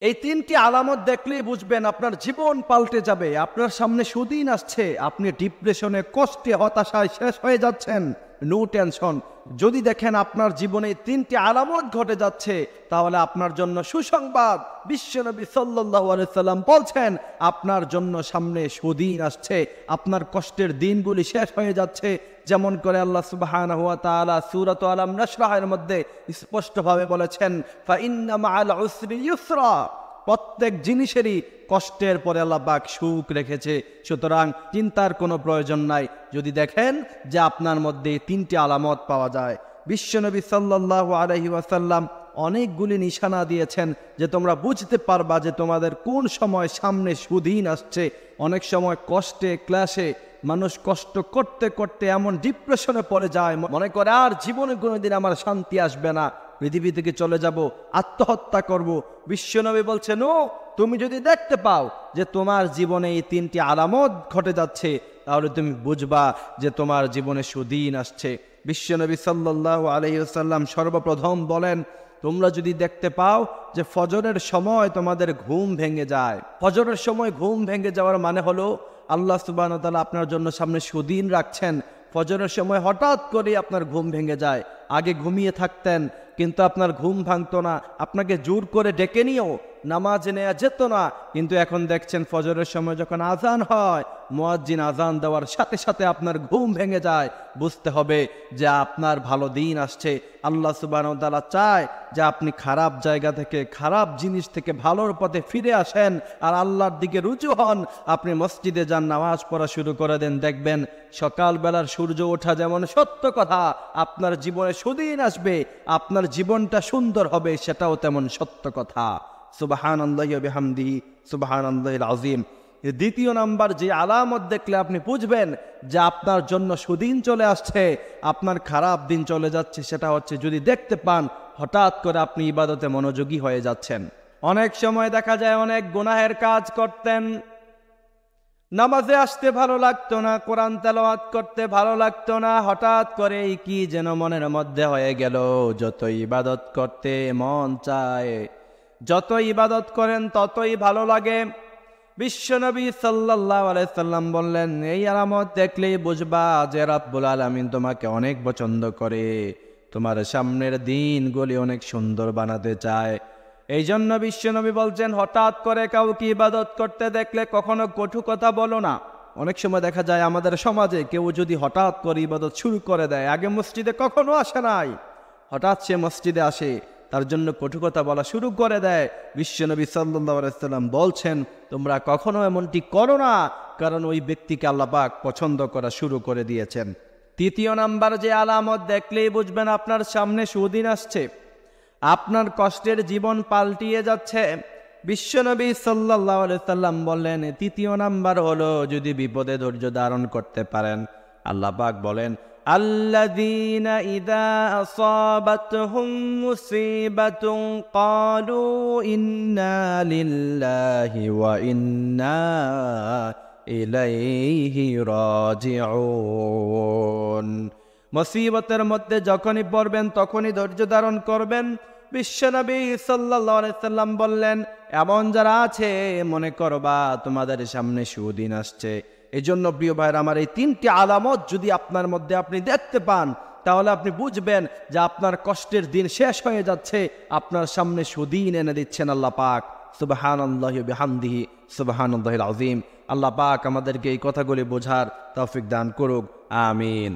এই তিনটি আলামত দেখলেই বুঝবেন আপনার জীবন পাল্টে যাবে। আপনার সামনে সুদিন আসছে, আপনি ডিপ্রেশনে, কষ্টে, হতাশায় শেষ হয়ে যাচ্ছেন। No tension. যদি দেখেন আপনার জীবনে এই তিনটি আলামত ঘটে যাচ্ছে, তাহলে আপনার জন্য সুসংবাদ। বিশ্বনবী সাল্লাল্লাহু আলাইহি সাল্লাম বলছেন, আপনার জন্য সামনে সুদিন আসছে, আপনার কষ্টের দিনগুলি শেষ হয়ে যাচ্ছে। যেমন করে আল্লাহ সুবহানাহু ওয়া তাআলা সূরাত আলাম নাশরাহের মধ্যে স্পষ্টভাবে বলেছেন, ফা ইন্না মাআল উসরি ইউসরা। প্রত্যেক জিনিসেরই কষ্টের পরে আল্লাহ পাক সুখ রেখেছে, সুতরাং চিন্তার কোনো প্রয়োজন নাই। যদি দেখেন যে আপনার মধ্যে তিনটি আলামত পাওয়া যায়। বিশ্বনবী সাল্লাল্লাহু আলাইহি ওয়াসাল্লাম অনেকগুলি নিশানা দিয়েছেন যে তোমরা বুঝতে পারবা যে তোমাদের কোন সময় সামনে সুদিন আসছে। অনেক সময় কষ্টে, ক্লাসে মানুষ কষ্ট করতে করতে এমন ডিপ্রেশনে পড়ে যায়, মনে করে আর জীবনে কোনোদিন আমার শান্তি আসবে না, পৃথিবী থেকে চলে যাব, আত্মহত্যা করব। বিশ্বনবী বলছেন, ও তুমি যদি দেখতে পাও যে তোমার জীবনে এই তিনটি আলামত ঘটে যাচ্ছে, তাহলে তুমি বুঝবা যে তোমার জীবনে সুদিন আসছে। বিশ্বনবী সাল্লাল্লাহু আলাইহি ওয়াসাল্লাম সর্বপ্রথম বলেন, তোমরা যদি দেখতে পাও যে ফজরের সময় তোমাদের ঘুম ভেঙে যায়। ফজরের সময় ঘুম ভেঙে যাওয়ার মানে হলো আল্লাহ সুবহানাহু ওয়া তাআলা আপনার জন্য সামনে সুদিন রাখছেন। ফজরের সময় হঠাৎ করে আপনার ঘুম ভেঙে যায়। আগে ঘুমিয়ে থাকতেন কিন্তু আপনার ঘুম ভাঙতো না, আপনাকে জোর করে ডেকে নিয়েও নামাজ নেওয়া যেত না, কিন্তু এখন দেখছেন ফজরের সময় যখন আজান হয়, মুয়াজ্জিন আজান দেওয়ার সাথে সাথে আপনার ঘুম ভেঙে যায়। বুঝতে হবে যে আপনার ভালো দিন আসছে। আল্লাহ সুবহানাহু ওয়া তাআলা চায় যে আপনি খারাপ জায়গা থেকে, খারাপ জিনিস থেকে ভালোর পথে ফিরে আসেন আর আল্লাহর দিকে রুজু হন। আপনি মসজিদে যান, নামাজ পড়া শুরু করে দেন, দেখবেন সকালবেলার সূর্য ওঠা যেমন সত্য কথা, আপনার জীবনে সুদিন আসবে, আপনার জীবনটা সুন্দর হবে, সেটাও তেমন সত্য কথা। সুবহানাল্লাহি ওয়া বিহামদিহি সুবহানাল্লাহিল আযীম। দ্বিতীয় নাম্বার যে আলামত দেখলে আপনি বুঝবেন যে আপনার জন্য সুদিন চলে আসছে, আপনার খারাপ দিন চলে যাচ্ছে, সেটা হচ্ছে যদি দেখতে পান হঠাৎ করে আপনি ইবাদতে মনোযোগী হয়ে যাচ্ছেন। অনেক সময় দেখা যায় অনেক গুনাহের কাজ করতেন, নামাজে আসতে ভালো লাগতো না, কোরআন তেলাওয়াত করতে ভালো লাগতো না, হঠাৎ করে কি যেন মনের মধ্যে হয়ে গেল, যত ইবাদত করতে মন চায়, যত ইবাদত করেন ততই ভালো লাগে। বিশ্বনবী সাল্লাল্লাহু আলাইহি সাল্লাম বললেন, এই আলামত দেখলেই বুঝবা যে রাব্বুল আলামিন তোমাকে অনেক পছন্দ করে, তোমার সামনের দিনগুলি অনেক সুন্দর বানাতে চায়। এই জন্য বিশ্বনবী বলছেন, হঠাৎ করে কাউকে ইবাদত করতে দেখলে কখনো কটু কথা বলো না। অনেক সময় দেখা যায় আমাদের সমাজে কেউ যদি হঠাৎ করে ইবাদত শুরু করে দেয়, আগে মসজিদে কখনো আসে নাই, হঠাৎ সে মসজিদে আসে, তার জন্য কটু কথা বলা শুরু করে দেয়। বিশ্বনবী সাল্লাল্লাহু আলাইহি সাল্লাম বলছেন, তোমরা কখনো এমনটি করো না, কারণ ওই ব্যক্তিকে আল্লাহ পাক পছন্দ করা শুরু করে দিয়েছেন। তৃতীয় নাম্বার যে আলামত দেখলেই বুঝবেন আপনার সামনে সুদিন আসছে, আপনার কষ্টের জীবন পাল্টিয়ে যাচ্ছে। বিশ্বনবী সাল্লাল্লাহু আলাইহি সাল্লাম বললেন, তৃতীয় নাম্বার হলো যদি বিপদে ধৈর্য ধারণ করতে পারেন। আল্লাহ পাক বলেন, আল্লাযীনা ইযা আসাবাতহুম মুসিবাতুন ক্বালু ইন্না লিল্লাহি ওয়া ইন্না ইলাইহি রাজিউন। মুসিবতের মধ্যে যখনই পড়বেন তখনই ধৈর্য ধারণ করবেন। বিশ্বনবী সাল্লাল্লাহু আলাইহি সাল্লাম বললেন, এমন যারা আছে মনে করবা তোমাদের সামনে সুদিন আসছে। এজন্য প্রিয় ভাইরা আমার, এই তিনটি আলামত যদি আপনার মধ্যে আপনি দেখতে পান, তাহলে আপনি বুঝবেন যে আপনার কষ্টের দিন শেষ হয়ে যাচ্ছে, আপনার সামনে সুদিন এনে দিচ্ছেন আল্লাহ পাক। সুবহানাল্লাহি ওয়া বিহামদিহি সুবহানাল্লাহিল আযীম। আল্লাহ পাক আমাদেরকে এই কথাগুলি বোঝার তৌফিক দান করুক, আমিন।